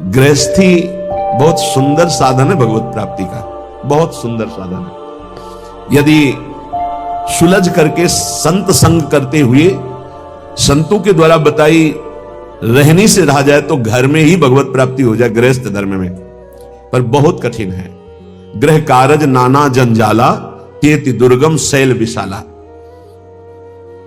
गृहस्थी बहुत सुंदर साधन है भगवत प्राप्ति का, बहुत सुंदर साधन है। यदि सुलझ करके संत संग करते हुए संतों के द्वारा बताई रहनी से रहा जाए तो घर में ही भगवत प्राप्ति हो जाए, गृहस्थ धर्म में। पर बहुत कठिन है। गृह कारज नाना जंजाला, तेति दुर्गम शैल विशाला।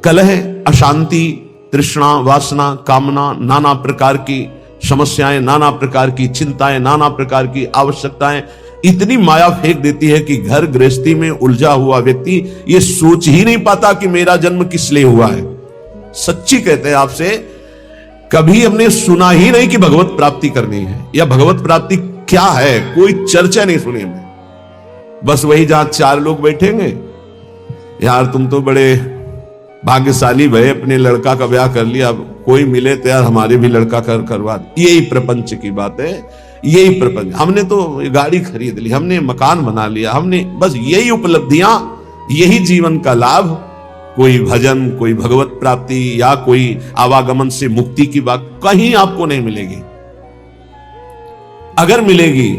कलह, अशांति, तृष्णा, वासना, कामना, नाना प्रकार की समस्याएं, नाना प्रकार की चिंताएं, नाना प्रकार की आवश्यकताएं इतनी माया फेंक देती है कि घर गृहस्थी में उलझा हुआ व्यक्ति ये सोच ही नहीं पाता कि मेरा जन्म किस लिए हुआ है। सच्ची कहते हैं आपसे, कभी हमने सुना ही नहीं कि भगवत प्राप्ति करनी है या भगवत प्राप्ति क्या है, कोई चर्चा नहीं सुनी हमने। बस वही जहां चार लोग बैठेंगे, यार तुम तो बड़े भाग्यशाली भय, अपने लड़का का ब्याह कर लिया, अब कोई मिले तो यार हमारे भी लड़का करवा। यही प्रपंच की बात है, यही प्रपंच। हमने तो गाड़ी खरीद ली, हमने मकान बना लिया, हमने बस यही उपलब्धियां, यही जीवन का लाभ। कोई भजन, कोई भगवत प्राप्ति या कोई आवागमन से मुक्ति की बात कहीं आपको नहीं मिलेगी। अगर मिलेगी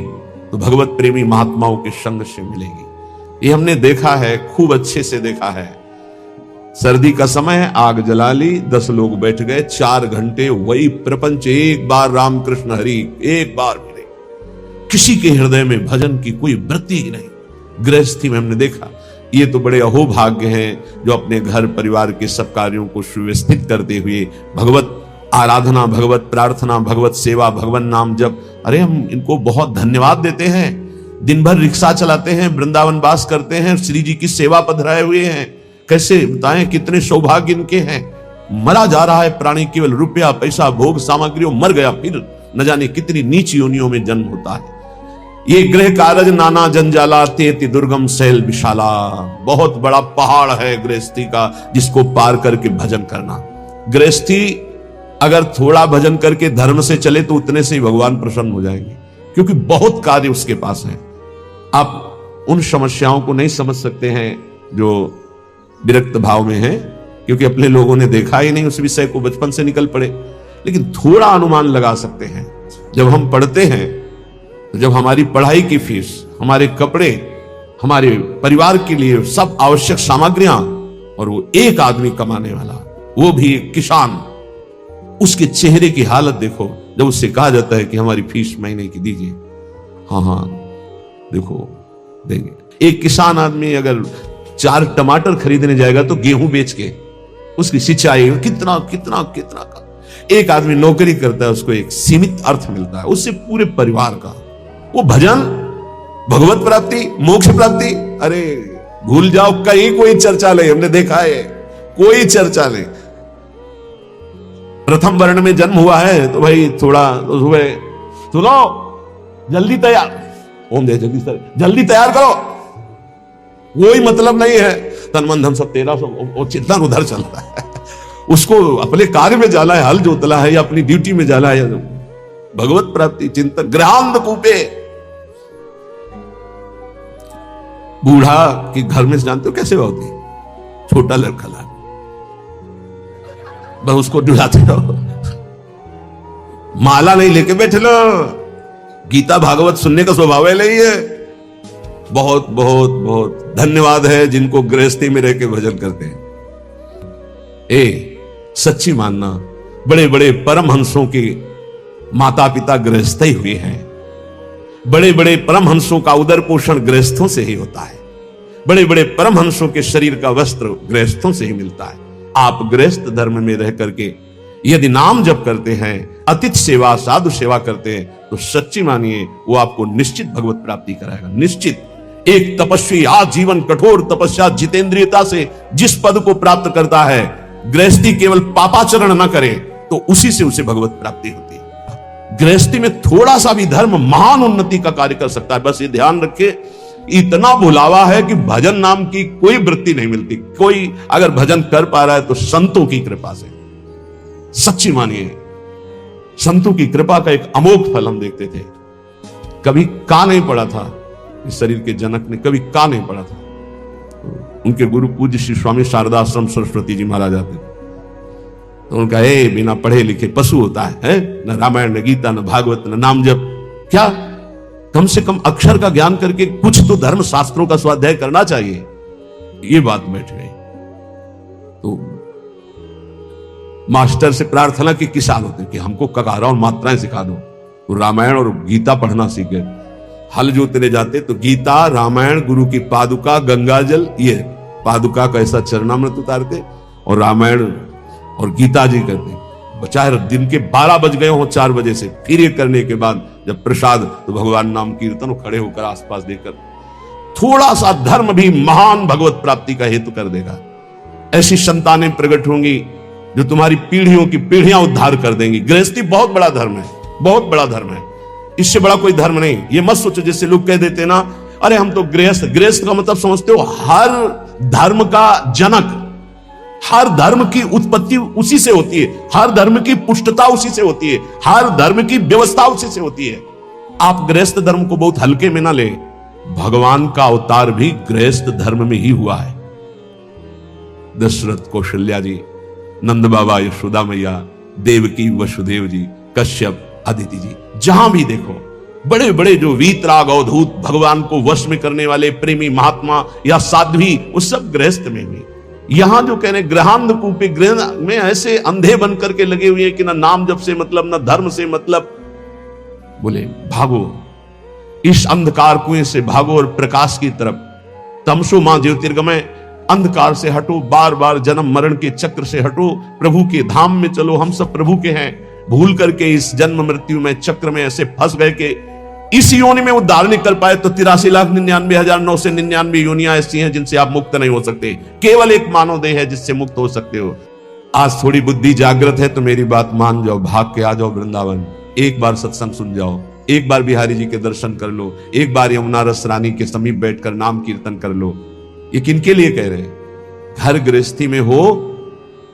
तो भगवत प्रेमी महात्माओं के संग से मिलेगी। ये हमने देखा है, खूब अच्छे से देखा है। सर्दी का समय है, आग जला ली, 10 लोग बैठ गए, 4 घंटे वही प्रपंच, एक बार राम कृष्ण हरि, एक बार मिले। किसी के हृदय में भजन की कोई वृत्ति ही नहीं। गृहस्थी में हमने देखा। ये तो बड़े अहोभाग्य हैं जो अपने घर परिवार के सब कार्यों को सुव्यवस्थित करते हुए भगवत आराधना, भगवत प्रार्थना, भगवत सेवा, भगवान नाम जप, अरे हम इनको बहुत धन्यवाद देते हैं। दिन भर रिक्शा चलाते हैं, वृंदावन वास करते हैं, श्री जी की सेवा पधराए हुए हैं। कैसे बताएं कितने सौभाग्य इनके हैं। मरा जा रहा है प्राणी, केवल रुपया पैसा भोग सामग्रियों, मर गया फिर न जाने कितनी नीच योनियों में जन्म होता है। ये गृह कारज नाना जंजाला, तेति दुर्गम शैल विशाला। बहुत बड़ा पहाड़ है गृहस्थी का, जिसको पार करके भजन करना। गृहस्थी अगर थोड़ा भजन करके धर्म से चले तो उतने से ही भगवान प्रसन्न हो जाएंगे, क्योंकि बहुत कार्य उसके पास है। आप उन समस्याओं को नहीं समझ सकते हैं जो विरक्त भाव में है, क्योंकि अपने लोगों ने देखा ही नहीं उस विषय को, बचपन से निकल पड़े। लेकिन थोड़ा अनुमान लगा सकते हैं। जब हम पढ़ते हैं तो जब हमारी पढ़ाई की फीस, हमारे कपड़े, हमारे परिवार के लिए सब आवश्यक सामग्रियां, और वो एक आदमी कमाने वाला, वो भी एक किसान, उसके चेहरे की हालत देखो जब उससे कहा जाता है कि हमारी फीस महीने की दीजिए। हाँ हाँ देखो देंगे। एक किसान आदमी अगर 4 टमाटर खरीदने जाएगा तो गेहूं बेच के उसकी सिंचाई कितना कितना कितना का। एक आदमी नौकरी करता है, उसको एक सीमित अर्थ मिलता है, उससे पूरे परिवार का। वो भजन, भगवत प्राप्ति, मोक्ष प्राप्ति, अरे भूल जाओ, कहीं कोई चर्चा नहीं। हमने देखा है कोई चर्चा नहीं। प्रथम वर्ण में जन्म हुआ है तो भाई थोड़ा तो सुबह सुनो, जल्दी तैयार, ओम दे जल्दी तैयार करो, कोई मतलब नहीं है। तन मन धन सब तेरा, सब चिंतन उधर चल रहा है। उसको अपने कार्य में जाना है, हल जोतला है या अपनी ड्यूटी में जाना है। भगवत प्राप्ति चिंतन गृहांध कूपे। बूढ़ा के घर में जानते हो कैसे होती, छोटा लड़का ला बस उसको डुलाते रहो, माला नहीं लेके बैठे लो। गीता भागवत सुनने का स्वभाव है नहीं है। बहुत बहुत बहुत धन्यवाद है जिनको गृहस्थी में रह के भजन करते हैं। सच्ची मानना, बड़े बड़े परमहंसों के माता पिता गृहस्थ ही हुए हैं। बड़े बड़े परमहंसों का उदर पोषण गृहस्थों से ही होता है। बड़े बड़े परमहंसों के शरीर का वस्त्र गृहस्थों से ही मिलता है। आप गृहस्थ धर्म में रह करके यदि नाम जप करते हैं, अतिथि सेवा, साधु सेवा करते हैं, तो सच्ची मानिए वो आपको निश्चित भगवत प्राप्ति कराएगा, निश्चित। एक तपस्वी आजीवन कठोर तपस्या जितेंद्रियता से जिस पद को प्राप्त करता है, गृहस्थी केवल पापाचरण न करे तो उसी से उसे भगवत प्राप्ति होती है। गृहस्थी में थोड़ा सा भी धर्म महान उन्नति का कार्य कर सकता है। बस ये ध्यान रखे, इतना भुलावा है कि भजन नाम की कोई वृत्ति नहीं मिलती। कोई अगर भजन कर पा रहा है तो संतों की कृपा से। सच्ची मानिए, संतों की कृपा का एक अमोघ फल हम देखते थे। कभी का नहीं पड़ा था इस शरीर के जनक ने, कभी का नहीं पड़ा था। उनके गुरु पूज्य श्री स्वामी शारदा आश्रम सरस्वती जी महाराज आते थे। तो उनका बिना पढ़े लिखे पशु होता है न रामायण न गीता न भागवत न नाम जप, क्या कम से कम अक्षर का ज्ञान करके कुछ तो धर्म शास्त्रों का स्वाध्याय करना चाहिए। ये बात बैठ गई। तो मास्टर से प्रार्थना की किसान होते कि हमको ककारा और मात्राएं सिखा दो, तो रामायण और गीता पढ़ना सीख गए। हल जोतने जाते तो गीता रामायण गुरु की पादुका गंगा जल, ये पादुका का ऐसा चरणामृत उतारते और रामायण और गीता जी करते। चाहे दिन के 12 बज गए हो 4 बजे से, फिर ये करने के बाद जब प्रसाद तो भगवान नाम कीर्तन खड़े होकर आसपास देखकर थोड़ा सा धर्म भी महान भगवत प्राप्ति का हेतु कर देगा। ऐसी संतानें प्रकट होंगी जो तुम्हारी पीढ़ियों की पीढ़ियां उद्धार कर देंगी। गृहस्थी बहुत बड़ा धर्म है, बहुत बड़ा धर्म है, इससे बड़ा कोई धर्म नहीं। ये मत सोचो जैसे लोग कह देते ना, अरे हम तो गृहस्थ। गृहस्थ का मतलब समझते हो हर धर्म का जनक, हर धर्म की उत्पत्ति उसी से होती है, हर धर्म की पुष्टता उसी से होती है, हर धर्म की व्यवस्था उसी से होती है। आप गृहस्थ धर्म को बहुत हल्के में ना ले, भगवान का अवतार भी गृहस्थ धर्म में ही हुआ है। दशरथ कौशल्या जी, नंद बाबा यशोदा मैया, देवकी वसुदेव जी, कश्यप अदिति जी, जहां भी देखो बड़े बड़े जो वीतराग अवधूत भगवान को वश में करने वाले प्रेमी महात्मा या साध्वी, वो सब गृहस्थ में भी। यहां जो कह रहे ग्रहांध कूपे, गृह में ऐसे अंधे बन करके लगे हुए हैं कि ना नाम जप से मतलब ना धर्म से मतलब। बोले भागो इस अंधकार कुएं से, भागो और प्रकाश की तरफ। तमसो मां ज्योतिर्गमय, अंधकार से हटो, बार बार जन्म मरण के चक्र से हटो, प्रभु के धाम में चलो। हम सब प्रभु के हैं, भूल करके इस जन्म मृत्यु में चक्र में ऐसे फंस गए कि इस योनि में उद्धार नहीं कर पाए। तो 83,99,999 योनियां ऐसी हैं जिनसे आप मुक्त नहीं हो सकते। केवल एक मानव देह है जिससे मुक्त हो सकते हो। आज थोड़ी बुद्धि जागृत है तो मेरी बात मान जाओ, भाग के आ जाओ वृंदावन। एक बार सत्संग सुन जाओ, एक बार बिहारी जी के दर्शन कर लो, एक बार यमुना रस रानी के समीप बैठकर नाम कीर्तन कर लो। ये किनके लिए कह रहे हैं? घर गृहस्थी में हो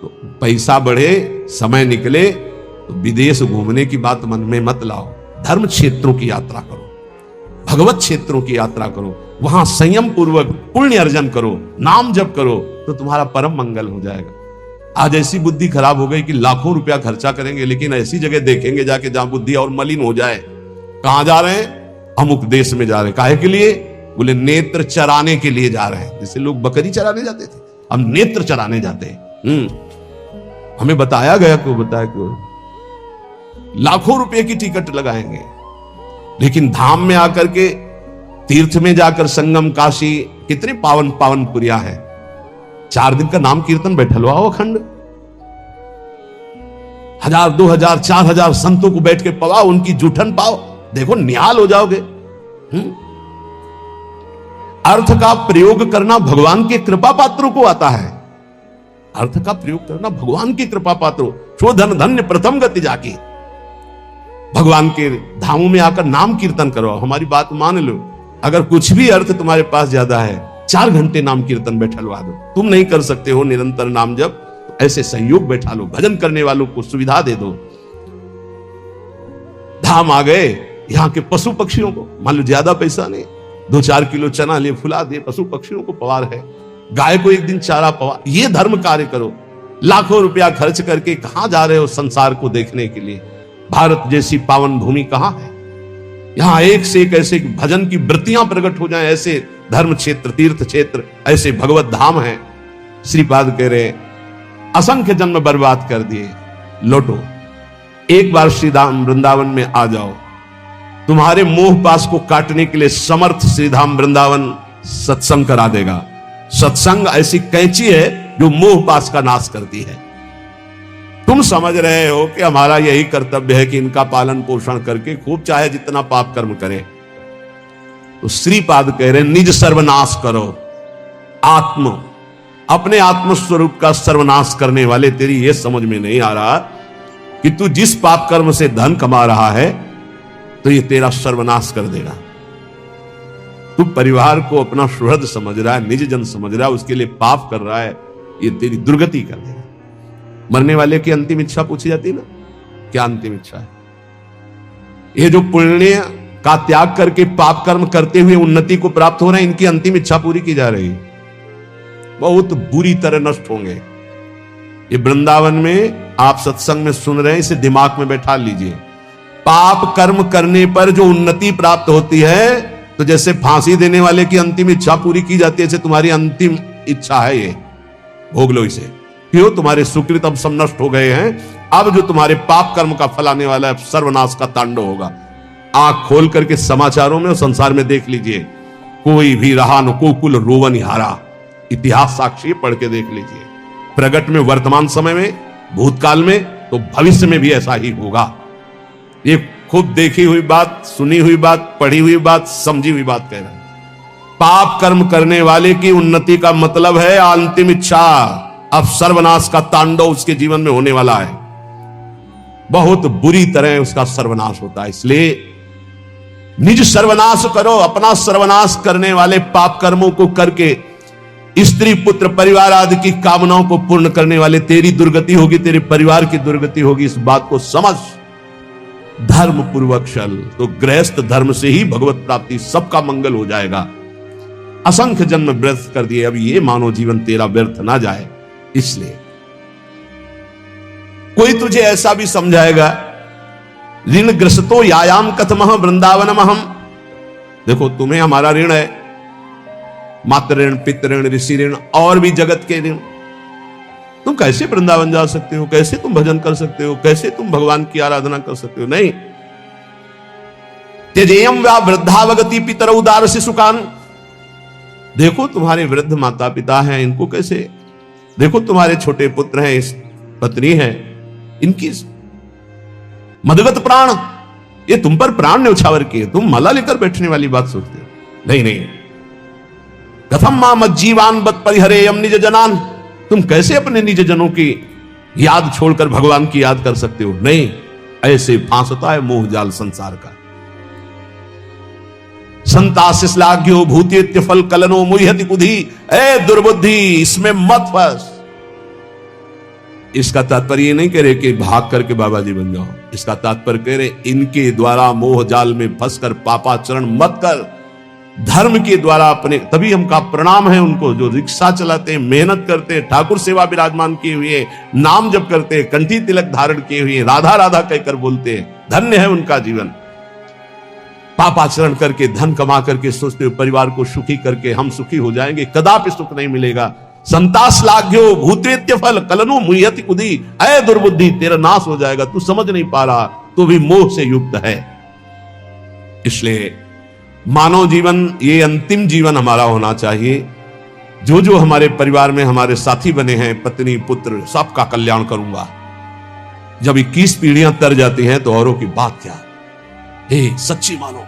तो पैसा बढ़े, समय निकले तो विदेश घूमने की बात मन में मत लाओ। धर्म क्षेत्रों की यात्रा करो, भगवत क्षेत्रों की यात्रा करो, वहां संयम पूर्वक पुण्य अर्जन करो, नाम जप करो, तो तुम्हारा परम मंगल हो जाएगा। आज ऐसी बुद्धि खराब हो गई कि लाखों रुपया खर्चा करेंगे लेकिन ऐसी जगह देखेंगे जाके जहां बुद्धि और मलिन हो जाए। कहां जा रहे हैं? अमुक देश में जा रहे हैं। काहे के लिए? बोले नेत्र चराने के लिए जा रहे हैं। जैसे लोग बकरी चराने जाते थे, हम नेत्र चराने जाते हैं। हमें बताया गया, क्यों बताया, क्यों लाखों रुपए की टिकट लगाएंगे लेकिन धाम में आकर के, तीर्थ में जाकर संगम काशी, कितने पावन पावन पुरिया है। 4 दिन का नाम कीर्तन बैठल आओ अखंड, 1000 2000 4000 संतों को बैठ के पवाओ, उनकी जूठन पाओ, देखो निहाल हो जाओगे। अर्थ का प्रयोग करना भगवान के कृपा पात्रों को आता है। अर्थ का प्रयोग करना भगवान की कृपा पात्रों, शोधन धन्य प्रथम गति जाके भगवान के धामों में आकर नाम कीर्तन करो। हमारी बात मान लो, अगर कुछ भी अर्थ तुम्हारे पास ज्यादा है, 4 घंटे नाम कीर्तन बैठलवा दो। तुम नहीं कर सकते हो निरंतर नाम जप, तो ऐसे संयोग बैठा लो, भजन करने वालों को सुविधा दे दो। धाम आ गए, यहाँ के पशु पक्षियों को, मान लो ज्यादा पैसा नहीं, 2-4 किलो चना ले फुला दे, पशु पक्षियों को पवार है, गाय को एक दिन चारा पवार, ये धर्म कार्य करो। लाखों रुपया खर्च करके कहां जा रहे हो संसार को देखने के लिए? भारत जैसी पावन भूमि कहां है? यहां एक से एक ऐसे भजन की वृत्तियां प्रकट हो जाएं, ऐसे धर्म क्षेत्र, तीर्थ क्षेत्र, ऐसे भगवत धाम है। श्रीपाद कह रहे असंख्य जन्म बर्बाद कर दिए, लौटो, एक बार श्रीधाम वृंदावन में आ जाओ। तुम्हारे मोह पास को काटने के लिए समर्थ श्रीधाम वृंदावन सत्संग करा देगा। सत्संग ऐसी कैंची है जो मोह पास का नाश करती है। तुम समझ रहे हो कि हमारा यही कर्तव्य है कि इनका पालन पोषण करके खूब चाहे जितना पाप कर्म करे, तो श्रीपाद कह रहे निज सर्वनाश करो। आत्म, अपने आत्म स्वरूप का सर्वनाश करने वाले, तेरी यह समझ में नहीं आ रहा कि तू जिस पाप कर्म से धन कमा रहा है तो ये तेरा सर्वनाश कर देगा। तू परिवार को अपना सुहृद समझ रहा है, निज जन समझ रहा है, उसके लिए पाप कर रहा है, ये तेरी दुर्गति कर देगा। मरने वाले की अंतिम इच्छा पूछी जाती है ना, क्या अंतिम इच्छा है? ये जो पुण्य का त्याग करके पाप कर्म करते हुए उन्नति को प्राप्त हो रहे हैं, इनकी अंतिम इच्छा पूरी की जा रही है। बहुत बुरी तरह नष्ट होंगे। ये वृंदावन में आप सत्संग में सुन रहे हैं, इसे दिमाग में बैठा लीजिए। पाप कर्म करने पर जो उन्नति प्राप्त होती है, तो जैसे फांसी देने वाले की अंतिम इच्छा पूरी की जाती है, जैसे तुम्हारी अंतिम इच्छा है ये, भोग लो इसे। क्यों? तुम्हारे सुकृत अब सब नष्ट हो गए हैं। अब जो तुम्हारे पाप कर्म का फल आने वाला है, सर्वनाश का तांडव होगा। आंख खोल करके समाचारों में और संसार में देख लीजिए, कोई भी रहा न कोकुल रोवन हारा। इतिहास साक्षी पढ़ के देख लीजिए। प्रगट में वर्तमान समय में, भूतकाल में, तो भविष्य में भी ऐसा ही होगा। ये खुद देखी हुई बात, सुनी हुई बात, पढ़ी हुई बात, समझी हुई बात कह रहे हैं। पाप कर्म करने वाले की उन्नति का मतलब है अंतिम इच्छा। अब सर्वनाश का तांडव उसके जीवन में होने वाला है, बहुत बुरी तरह उसका सर्वनाश होता है। इसलिए निज सर्वनाश करो। अपना सर्वनाश करने वाले पाप कर्मों को करके स्त्री पुत्र परिवार आदि की कामनाओं को पूर्ण करने वाले तेरी दुर्गति होगी, तेरे परिवार की दुर्गति होगी। इस बात को समझ, धर्म पूर्वक चल, तो गृहस्थ धर्म से ही भगवत प्राप्ति, सबका मंगल हो जाएगा। असंख्य जन्म व्यर्थ कर दिए, अब ये मानव जीवन तेरा व्यर्थ ना जाए। इसलिए कोई तुझे ऐसा भी समझाएगा, ऋण ग्रस्तो यायाम कथमह वृंदावनमहम। देखो, तुम्हें हमारा ऋण है, मातृ ऋण, पितृ ऋण, ऋषि ऋण और भी जगत के ऋण। तुम कैसे वृंदावन जा सकते हो? कैसे तुम भजन कर सकते हो? कैसे तुम भगवान की आराधना कर सकते हो? नहीं। त्यजेयम वा वृद्धावगति पितर उदार शिशुकान। देखो, तुम्हारे वृद्ध माता पिता हैं, इनको कैसे, देखो तुम्हारे छोटे पुत्र हैं, पत्नी है, इनकी मदगत प्राण, ये तुम पर प्राण न्यौछावर किए, तुम माला लेकर बैठने वाली बात सोचते हो? नहीं नहीं। कथम मां मज्जीवान बत परिहरेयम निज जनान। तुम कैसे अपने निज जनों की याद छोड़कर भगवान की याद कर सकते हो? नहीं। ऐसे फांसता है मोह जाल संसार का। संतासिस्लाघ्यो भूतेत्य फल कलनो मुह्यति कुधी। ए दुर्बुद्धि, इसमें मत फंस। इसका तात्पर्य नहीं कह रहे कि भाग करके बाबा जी बन जाओ। इसका तात्पर्य कह रहे इनके द्वारा मोह जाल में फंसकर पापाचरण मत कर। धर्म के द्वारा अपने, तभी हमका प्रणाम है उनको जो रिक्शा चलाते हैं, मेहनत करते हैं, ठाकुर सेवा विराजमान किए हुए, नाम जप करते हैं, कंठी तिलक धारण किए हुए, राधा राधा कहकर बोलते हैं। धन्य है उनका जीवन। पापाचरण करके, धन कमा करके सोचते हो परिवार को सुखी करके हम सुखी हो जाएंगे, कदापि सुख नहीं मिलेगा। संतासलाघ्यो भूतेत्य फल कलनु मुह्यति कुधी। ऐ दुर्बुद्धि, तेरा नाश हो जाएगा। तू समझ नहीं पा रहा, तो भी मोह से युक्त है। इसलिए मानव जीवन, ये अंतिम जीवन हमारा होना चाहिए। जो जो हमारे परिवार में हमारे साथी बने हैं, पत्नी पुत्र, सबका कल्याण करूंगा। जब 21 पीढ़ियां तर जाती हैं तो औरों की बात क्या। हे सच्ची मानो,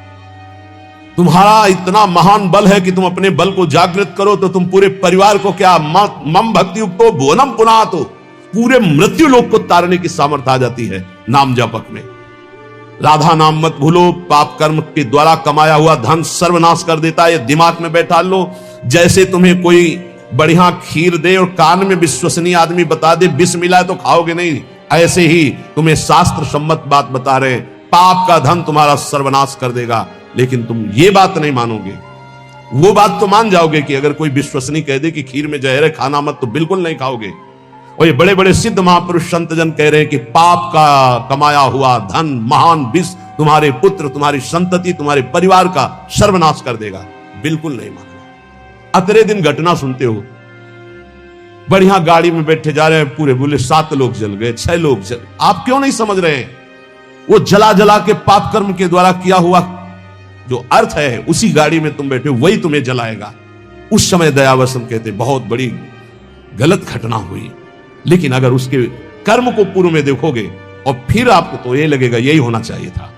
तुम्हारा इतना महान बल है कि तुम अपने बल को जागृत करो तो तुम पूरे परिवार को क्या, मम भक्ति युक्तो भुवनम पुनः, तो पूरे मृत्यु लोक को तारने की सामर्थ्य आ जाती है नाम जापक में। राधा नाम मत भूलो। पाप कर्म के द्वारा कमाया हुआ धन सर्वनाश कर देता है, ये दिमाग में बैठा लो। जैसे तुम्हें कोई बढ़िया खीर दे और कान में विश्वसनीय आदमी बता दे विष मिला है तो खाओगे नहीं, ऐसे ही तुम्हें शास्त्र सम्मत बात बता रहे, पाप का धन तुम्हारा सर्वनाश कर देगा। लेकिन तुम ये बात नहीं मानोगे। वो बात तो मान जाओगे कि अगर कोई विश्वसनीय कह दे कि खीर में जहर है, खाना मत, तो बिल्कुल नहीं खाओगे। और ये बड़े बड़े सिद्ध महापुरुष संत जन कह रहे हैं कि पाप का कमाया हुआ धन, महान विष तुम्हारे पुत्र, तुम्हारी संतति, तुम्हारे परिवार का सर्वनाश कर देगा। बिल्कुल नहीं मानना। अतरे दिन घटना सुनते हो, बढ़िया गाड़ी में बैठे जा रहे हैं, पूरे बोले 7 लोग जल गए, 6 लोग जल। आप क्यों नहीं समझ रहे हैं? वो जला जला के पाप कर्म के द्वारा किया हुआ जो अर्थ है, उसी गाड़ी में तुम बैठे हो, वही तुम्हें जलाएगा। उस समय दयावसन कहते बहुत बड़ी गलत घटना हुई, लेकिन अगर उसके कर्म को पूर्व में देखोगे और फिर आपको तो ये लगेगा यही होना चाहिए था।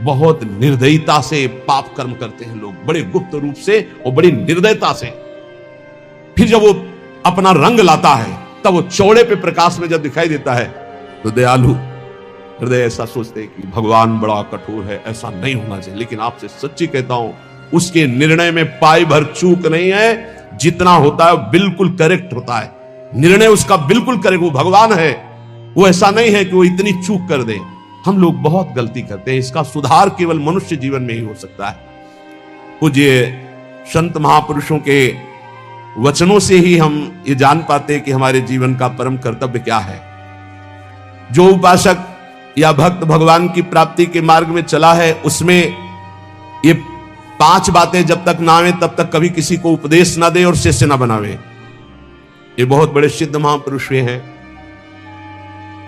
बहुत निर्दयता से पाप कर्म करते हैं लोग, बड़े गुप्त रूप से और बड़ी निर्दयता से। फिर जब वो अपना रंग लाता है, तब वो चौड़े पे प्रकाश में जब दिखाई देता है, तो दयालु हृदय ऐसा सोचते हैं कि भगवान बड़ा कठोर है, ऐसा नहीं होना चाहिए। लेकिन आपसे सच्ची कहता हूं, उसके निर्णय में पाई भर चूक नहीं है। जितना होता है बिल्कुल करेक्ट होता है, निर्णय उसका बिल्कुल करेक्ट। वो भगवान है, वो ऐसा नहीं है कि वो इतनी चूक कर दे। हम लोग बहुत गलती करते हैं, इसका सुधार केवल मनुष्य जीवन में ही हो सकता है। पूज्य संत महापुरुषों के वचनों से ही हम ये जान पाते हैं कि हमारे जीवन का परम कर्तव्य क्या है। जो उपासक या भक्त भगवान की प्राप्ति के मार्ग में चला है, उसमें ये 5 बातें जब तक ना आवे तब तक कभी किसी को उपदेश ना दे और शिष्य ना बनावे। ये बहुत बड़े सिद्ध महापुरुष हैं,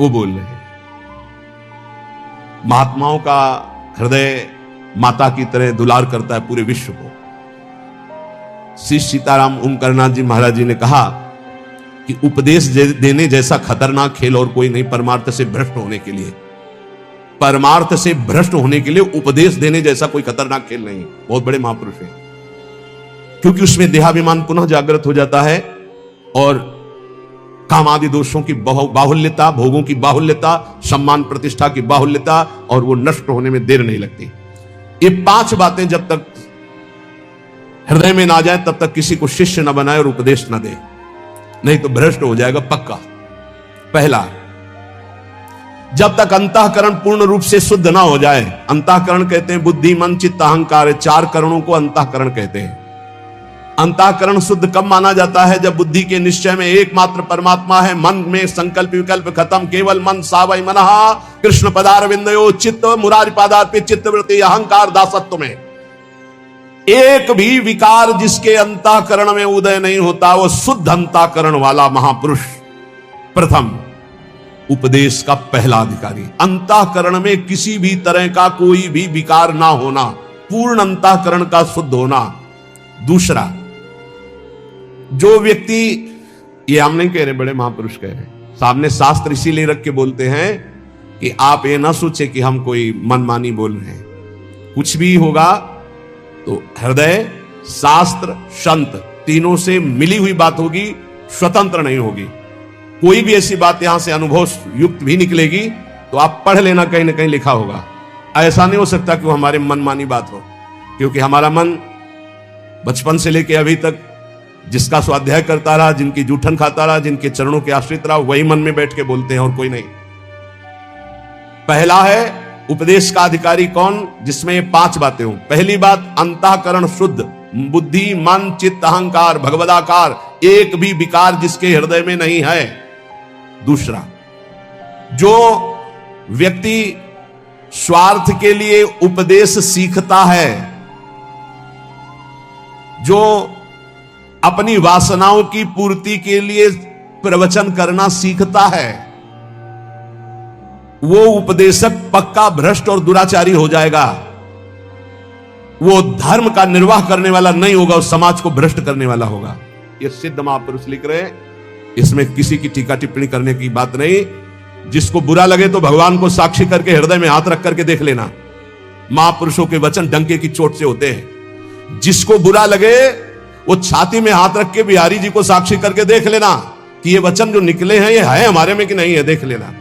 वो बोल रहे हैं। महात्माओं का हृदय माता की तरह दुलार करता है पूरे विश्व को। श्री सीताराम ओमकारनाथ जी महाराज जी ने कहा कि उपदेश देने जैसा खतरनाक खेल और कोई नहीं परमार्थ से भ्रष्ट होने के लिए। परमार्थ से भ्रष्ट होने के लिए उपदेश देने जैसा कोई खतरनाक खेल नहीं। बहुत बड़े महापुरुष हैं, क्योंकि उसमें देहाभिमान पुनः जागृत हो जाता है और काम आदि दोषों की बाहुल्यता, भोगों की बाहुल्यता, सम्मान प्रतिष्ठा की बाहुल्यता, और वो नष्ट होने में देर नहीं लगती। ये 5 बातें जब तक हृदय में ना जाए तब तक किसी को शिष्य न बनाए और उपदेश न दे, नहीं तो भ्रष्ट हो जाएगा पक्का। पहला, जब तक अंतःकरण पूर्ण रूप से शुद्ध ना हो जाए। अंतःकरण कहते हैं बुद्धि, मन, चित्त, अहंकार, 4 करणों को अंतःकरण कहते हैं। अंतःकरण शुद्ध कब माना जाता है? जब बुद्धि के निश्चय में एकमात्र परमात्मा है, मन में संकल्प विकल्प खत्म, केवल मन सावै मनः कृष्ण पदारविंदयो चित्त मुरारी पादार्पित चित्तवृत्ति अहंकार दासत्व में एक भी विकार जिसके अंतःकरण में उदय नहीं होता, वो शुद्ध अंतःकरण वाला महापुरुष प्रथम उपदेश का पहला अधिकारी। अंतःकरण में किसी भी तरह का कोई भी विकार ना होना, पूर्ण अंतःकरण का शुद्ध होना। दूसरा, जो व्यक्ति, ये हम नहीं कह रहे, बड़े महापुरुष कह रहे, सामने शास्त्र इसीलिए रख के बोलते हैं कि आप ये ना सोचे कि हम कोई मनमानी बोल रहे हैं। कुछ भी होगा तो हृदय, शास्त्र, संत तीनों से मिली हुई बात होगी, स्वतंत्र नहीं होगी। कोई भी ऐसी बात यहां से अनुभव युक्त भी निकलेगी तो आप पढ़ लेना, कहीं ना कहीं लिखा होगा। ऐसा नहीं हो सकता कि वो हमारे मनमानी बात हो, क्योंकि हमारा मन बचपन से लेकर अभी तक जिसका स्वाध्याय करता रहा, जिनकी जूठन खाता रहा, जिनके चरणों के आश्रित रहा, वही मन में बैठ के बोलते हैं और कोई नहीं। पहला है उपदेश का अधिकारी कौन? जिसमें ये 5 बातें हो। पहली बात, अंतःकरण शुद्ध, बुद्धि, मन, चित्त, अहंकार, भगवदाकार, एक भी विकार जिसके हृदय में नहीं है। दूसरा, जो व्यक्ति स्वार्थ के लिए उपदेश सीखता है, जो अपनी वासनाओं की पूर्ति के लिए प्रवचन करना सीखता है, वो उपदेशक पक्का भ्रष्ट और दुराचारी हो जाएगा। वो धर्म का निर्वाह करने वाला नहीं होगा, उस समाज को भ्रष्ट करने वाला होगा। ये सिद्ध महापुरुष लिख रहे हैं, इसमें किसी की टीका टिप्पणी करने की बात नहीं। जिसको बुरा लगे तो भगवान को साक्षी करके हृदय में हाथ रख करके देख लेना। महापुरुषों के वचन डंके की चोट से होते हैं। जिसको बुरा लगे वो छाती में हाथ रख के बिहारी जी को साक्षी करके देख लेना कि ये वचन जो निकले हैं ये है हमारे में कि नहीं है, देख लेना।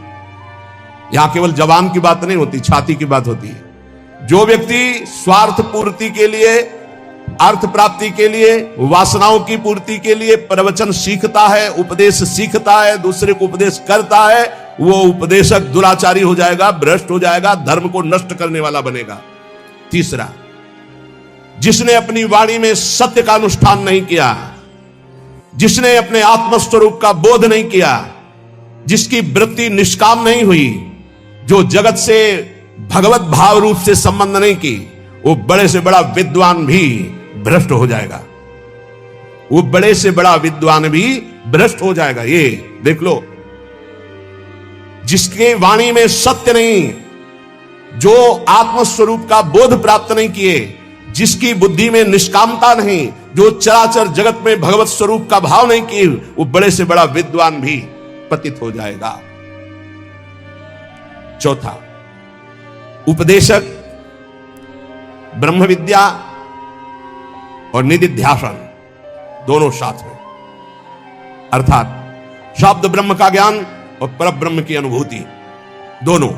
यहां केवल जवान की बात नहीं होती, छाती की बात होती है। जो व्यक्ति स्वार्थ पूर्ति के लिए, अर्थ प्राप्ति के लिए, वासनाओं की पूर्ति के लिए प्रवचन सीखता है, उपदेश सीखता है, दूसरे को उपदेश करता है, वो उपदेशक दुराचारी हो जाएगा, भ्रष्ट हो जाएगा, धर्म को नष्ट करने वाला बनेगा। तीसरा, जिसने अपनी वाणी में सत्य का अनुष्ठान नहीं किया, जिसने अपने आत्मस्वरूप का बोध नहीं किया, जिसकी वृत्ति निष्काम नहीं हुई, जो जगत से भगवत भाव रूप से संबंध नहीं की, वो बड़े से बड़ा विद्वान भी भ्रष्ट हो जाएगा। वो बड़े से बड़ा विद्वान भी भ्रष्ट हो जाएगा। ये देख लो, जिसके वाणी में सत्य नहीं, जो आत्मस्वरूप का बोध प्राप्त नहीं किए, जिसकी बुद्धि में निष्कामता नहीं, जो चराचर जगत में भगवत स्वरूप का भाव नहीं किए, वो बड़े से बड़ा विद्वान भी पतित हो जाएगा। चौथा, उपदेशक ब्रह्म विद्या और निदिध्यासन दोनों साथ में, अर्थात शब्द ब्रह्म का ज्ञान और पर ब्रह्म की अनुभूति दोनों।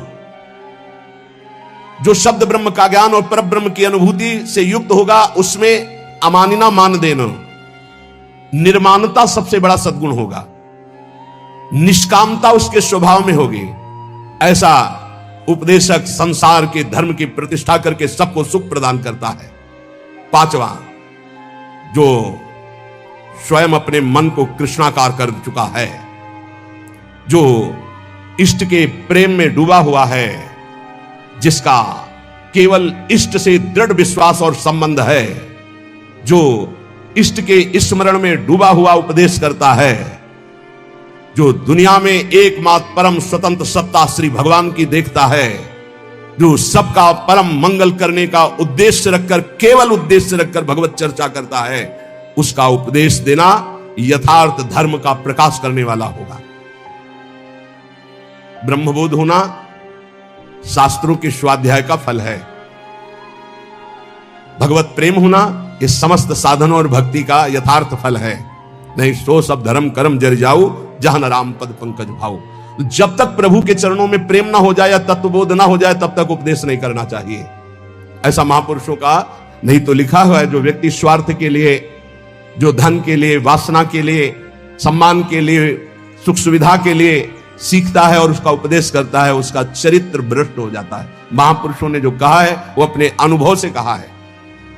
जो शब्द ब्रह्म का ज्ञान और पर ब्रह्म की अनुभूति से युक्त होगा, उसमें अमानिना मान देना, निर्माणता सबसे बड़ा सद्गुण होगा, निष्कामता उसके स्वभाव में होगी। ऐसा उपदेशक संसार के धर्म की प्रतिष्ठा करके सबको सुख प्रदान करता है। पांचवा, जो स्वयं अपने मन को कृष्णाकार कर चुका है, जो इष्ट के प्रेम में डूबा हुआ है, जिसका केवल इष्ट से दृढ़ विश्वास और संबंध है, जो इष्ट के स्मरण में डूबा हुआ उपदेश करता है, जो दुनिया में एकमात्र परम स्वतंत्र सत्ता श्री भगवान की देखता है, जो सबका परम मंगल करने का उद्देश्य रखकर, केवल उद्देश्य रखकर भगवत चर्चा करता है, उसका उपदेश देना यथार्थ धर्म का प्रकाश करने वाला होगा। ब्रह्मबोध होना शास्त्रों के स्वाध्याय का फल है। भगवत प्रेम होना इस समस्त साधनों और भक्ति का यथार्थ फल है। नहीं सो सब धर्म कर्म जर जाऊ, जहां राम पद पंकज भाऊ। जब तक प्रभु के चरणों में प्रेम ना हो जाए या तत्वबोध ना हो जाए, तब तक उपदेश नहीं करना चाहिए। ऐसा महापुरुषों का नहीं तो लिखा हुआ है। जो व्यक्ति स्वार्थ के लिए, जो धन के लिए, वासना के लिए, सम्मान के लिए, सुख सुविधा के लिए सीखता है और उसका उपदेश करता है, उसका चरित्र भ्रष्ट हो जाता है। महापुरुषों ने जो कहा है वो अपने अनुभव से कहा है।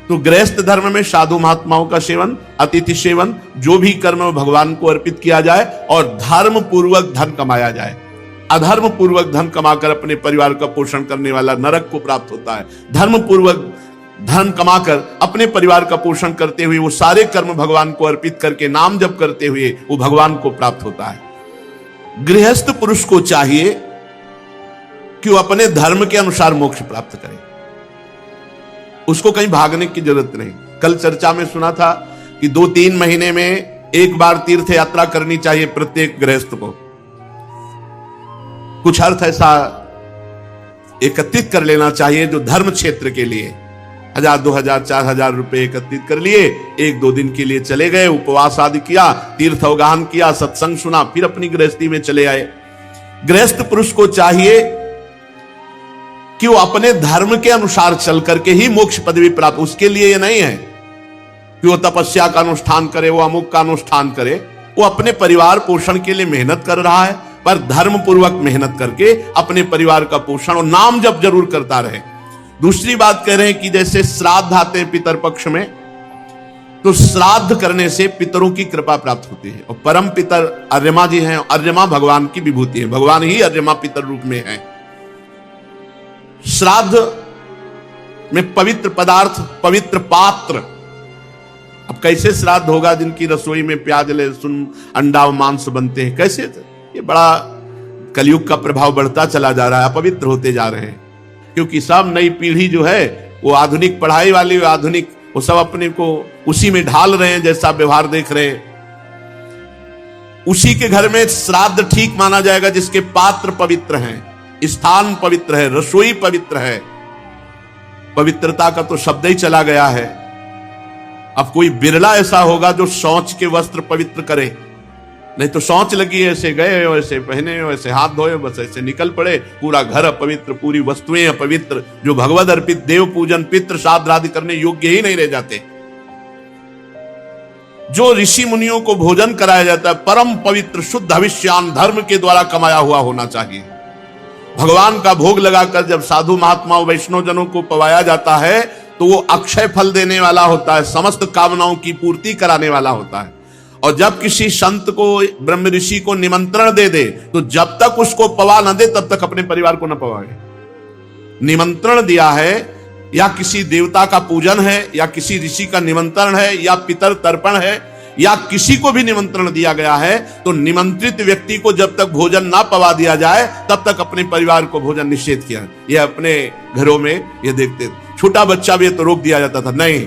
तो गृहस्थ धर्म में साधु महात्माओं का सेवन, अतिथि सेवन, जो भी कर्म भगवान को अर्पित किया जाए और धर्म पूर्वक धन कमाया जाए। अधर्म पूर्वक धन कमाकर अपने परिवार का पोषण करने वाला नरक को प्राप्त होता है। धर्म पूर्वक धन कमाकर अपने परिवार का पोषण करते हुए वो सारे कर्म भगवान को अर्पित करके नाम जप करते हुए वो भगवान को प्राप्त होता है। गृहस्थ पुरुष को चाहिए कि वो अपने धर्म के अनुसार मोक्ष प्राप्त करे, उसको कहीं भागने की जरूरत नहीं। कल चर्चा में सुना था कि 2-3 महीने में एक बार तीर्थ यात्रा करनी चाहिए प्रत्येक गृहस्थ को। कुछ अर्थ ऐसा एकत्रित कर लेना चाहिए जो धर्म क्षेत्र के लिए 1000, 2000, 4000 रुपए एकत्रित कर लिए, 1-2 दिन के लिए चले गए, उपवास आदि किया, तीर्थ अवगाहन किया, सत्संग सुना, फिर अपनी गृहस्थी में चले आए। गृहस्थ पुरुष को चाहिए कि वो अपने धर्म के अनुसार चल करके ही मोक्ष पदवी प्राप्त। उसके लिए ये नहीं है कि वो तपस्या का अनुष्ठान करे, वो अमुक का अनुष्ठान करे। वो अपने परिवार पोषण के लिए मेहनत कर रहा है, पर धर्म पूर्वक मेहनत करके अपने परिवार का पोषण और नाम जप जरूर करता रहे। दूसरी बात कह रहे हैं कि जैसे श्राद्ध आते हैं पितर पक्ष में, तो श्राद्ध करने से पितरों की कृपा प्राप्त होती है। और परम पितर अर्यमा जी हैं। अर्यमा भगवान की विभूति है, भगवान ही अर्यमा पितर रूप में है। श्राद्ध में पवित्र पदार्थ, पवित्र पात्र। अब कैसे श्राद्ध होगा जिनकी रसोई में प्याज, लहसुन, अंडा और मांस बनते हैं? कैसे? ये बड़ा कलयुग का प्रभाव बढ़ता चला जा रहा है, अपवित्र होते जा रहे हैं। क्योंकि सब नई पीढ़ी जो है वो आधुनिक पढ़ाई वाली, आधुनिक, वो सब अपने को उसी में ढाल रहे हैं, जैसा व्यवहार देख रहे हैं। उसी के घर में श्राद्ध ठीक माना जाएगा जिसके पात्र पवित्र हैं, स्थान पवित्र है, रसोई पवित्र है। पवित्रता का तो शब्द ही चला गया है। अब कोई बिरला ऐसा होगा जो शौच के वस्त्र पवित्र करे, नहीं तो शौच लगी है, ऐसे गए ऐसे पहने, ऐसे हाथ धोए, बस ऐसे निकल पड़े, पूरा घर अपवित्र, पूरी वस्तुएं अपवित्र, जो भगवद अर्पित देव पूजन, पितृ श्राद्ध आदि करने योग्य ही नहीं रह जाते। जो ऋषि मुनियों को भोजन कराया जाता है परम पवित्र शुद्ध हविष्यान धर्म के द्वारा कमाया हुआ होना चाहिए। भगवान का भोग लगाकर जब साधु महात्मा वैष्णव जनों को पवाया जाता है तो वो अक्षय फल देने वाला होता है, समस्त कामनाओं की पूर्ति कराने वाला होता है। और जब किसी संत को, ब्रह्म ऋषि को निमंत्रण दे दे, तो जब तक उसको पवा न दे तब तक अपने परिवार को न पवाए। निमंत्रण दिया है, या किसी देवता का पूजन है, या किसी ऋषि का निमंत्रण है, या पितर तर्पण है, या किसी को भी निमंत्रण दिया गया है, तो निमंत्रित व्यक्ति को जब तक भोजन ना पवा दिया जाए तब तक अपने परिवार को भोजन निषेध किया। ये अपने घरों में ये देखते, छोटा बच्चा भी तो रोक दिया जाता था, नहीं,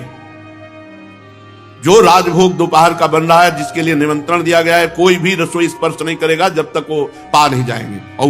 जो राजभोग दोपहर का बन रहा है, जिसके लिए निमंत्रण दिया गया है, कोई भी रसोई स्पर्श नहीं करेगा जब तक वो पा नहीं जाएंगे। और